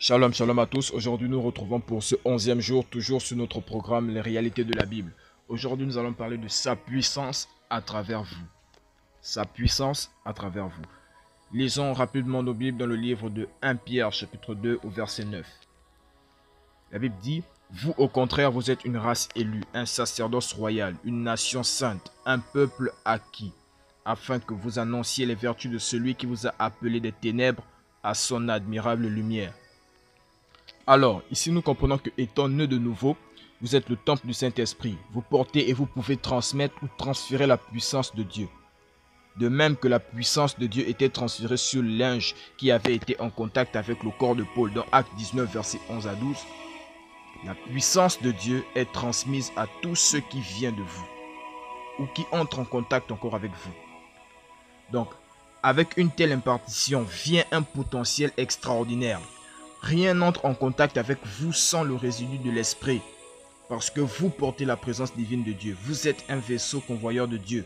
Shalom, shalom à tous. Aujourd'hui, nous retrouvons pour ce 11e jour, toujours sur notre programme Les réalités de la Bible. Aujourd'hui, nous allons parler de sa puissance à travers vous. Sa puissance à travers vous. Lisons rapidement nos Bibles dans le livre de 1 Pierre, chapitre 2, au verset 9. La Bible dit: vous, au contraire, vous êtes une race élue, un sacerdoce royal, une nation sainte, un peuple acquis, afin que vous annonciez les vertus de celui qui vous a appelé des ténèbres à son admirable lumière. Alors, ici nous comprenons que, étant nés de nouveau, vous êtes le temple du Saint-Esprit. Vous portez et vous pouvez transmettre ou transférer la puissance de Dieu. De même que la puissance de Dieu était transférée sur le linge qui avait été en contact avec le corps de Paul dans Actes 19, versets 11 à 12, la puissance de Dieu est transmise à tous ceux qui viennent de vous ou qui entrent en contact encore avec vous. Donc, avec une telle impartition vient un potentiel extraordinaire. Rien n'entre en contact avec vous sans le résidu de l'esprit, parce que vous portez la présence divine de Dieu. Vous êtes un vaisseau convoyeur de Dieu.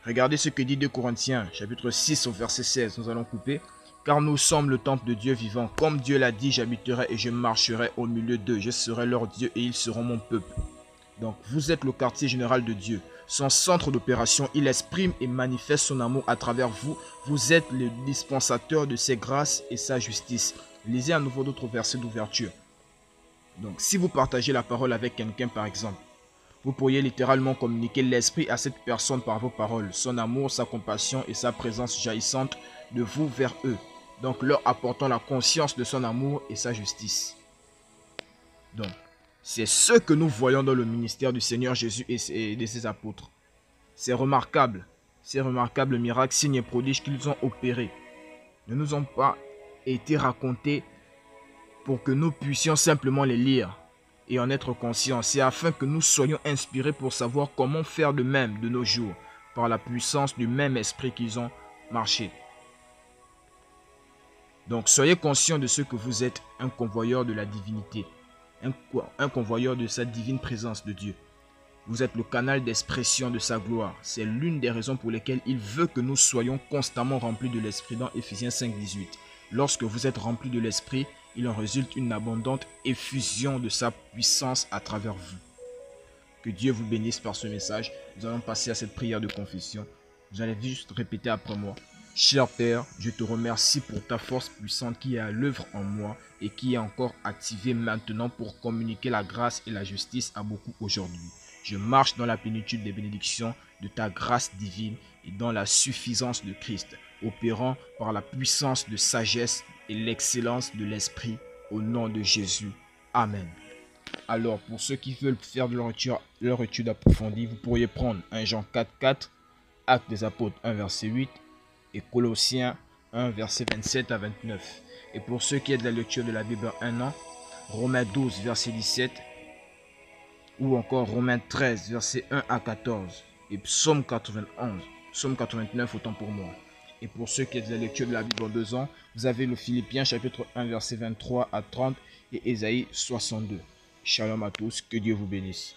Regardez ce que dit 2 Corinthiens, chapitre 6 au verset 16. Nous allons couper. Car nous sommes le temple de Dieu vivant. Comme Dieu l'a dit, j'habiterai et je marcherai au milieu d'eux. Je serai leur Dieu et ils seront mon peuple. Donc, vous êtes le quartier général de Dieu. Son centre d'opération, il exprime et manifeste son amour à travers vous. Vous êtes le dispensateur de ses grâces et sa justice. Lisez à nouveau d'autres versets d'ouverture. Donc, si vous partagez la parole avec quelqu'un, par exemple, vous pourriez littéralement communiquer l'esprit à cette personne par vos paroles, son amour, sa compassion et sa présence jaillissante de vous vers eux. Donc, leur apportant la conscience de son amour et sa justice. Donc, c'est ce que nous voyons dans le ministère du Seigneur Jésus et de ses apôtres. C'est remarquable. Ces remarquables miracles, signes et prodiges qu'ils ont opérés ne nous ont pas été racontés pour que nous puissions simplement les lire et en être conscients. C'est afin que nous soyons inspirés pour savoir comment faire de même de nos jours, par la puissance du même esprit qu'ils ont marché. Donc, soyez conscients de ce que vous êtes, un convoyeur de la divinité. Un convoyeur de sa divine présence de Dieu. Vous êtes le canal d'expression de sa gloire. C'est l'une des raisons pour lesquelles il veut que nous soyons constamment remplis de l'esprit dans Éphésiens 5, 18. Lorsque vous êtes remplis de l'esprit, il en résulte une abondante effusion de sa puissance à travers vous. Que Dieu vous bénisse par ce message. Nous allons passer à cette prière de confession. Vous allez juste répéter après moi. Cher Père, je te remercie pour ta force puissante qui est à l'œuvre en moi et qui est encore activée maintenant pour communiquer la grâce et la justice à beaucoup aujourd'hui. Je marche dans la plénitude des bénédictions de ta grâce divine et dans la suffisance de Christ, opérant par la puissance de sagesse et l'excellence de l'Esprit, au nom de Jésus. Amen. Alors, pour ceux qui veulent faire de leur étude approfondie, vous pourriez prendre 1 Jean 4, 4, Actes des Apôtres 1, verset 8, et Colossiens 1, verset 27 à 29. Et pour ceux qui aident la lecture de la Bible en un an, Romains 12, verset 17, ou encore Romains 13, verset 1 à 14, et Psaume 91, Psaume 89, autant pour moi. Et pour ceux qui aident la lecture de la Bible en 2 ans, vous avez le Philippiens chapitre 1, verset 23 à 30, et Ésaïe 62. Shalom à tous, que Dieu vous bénisse.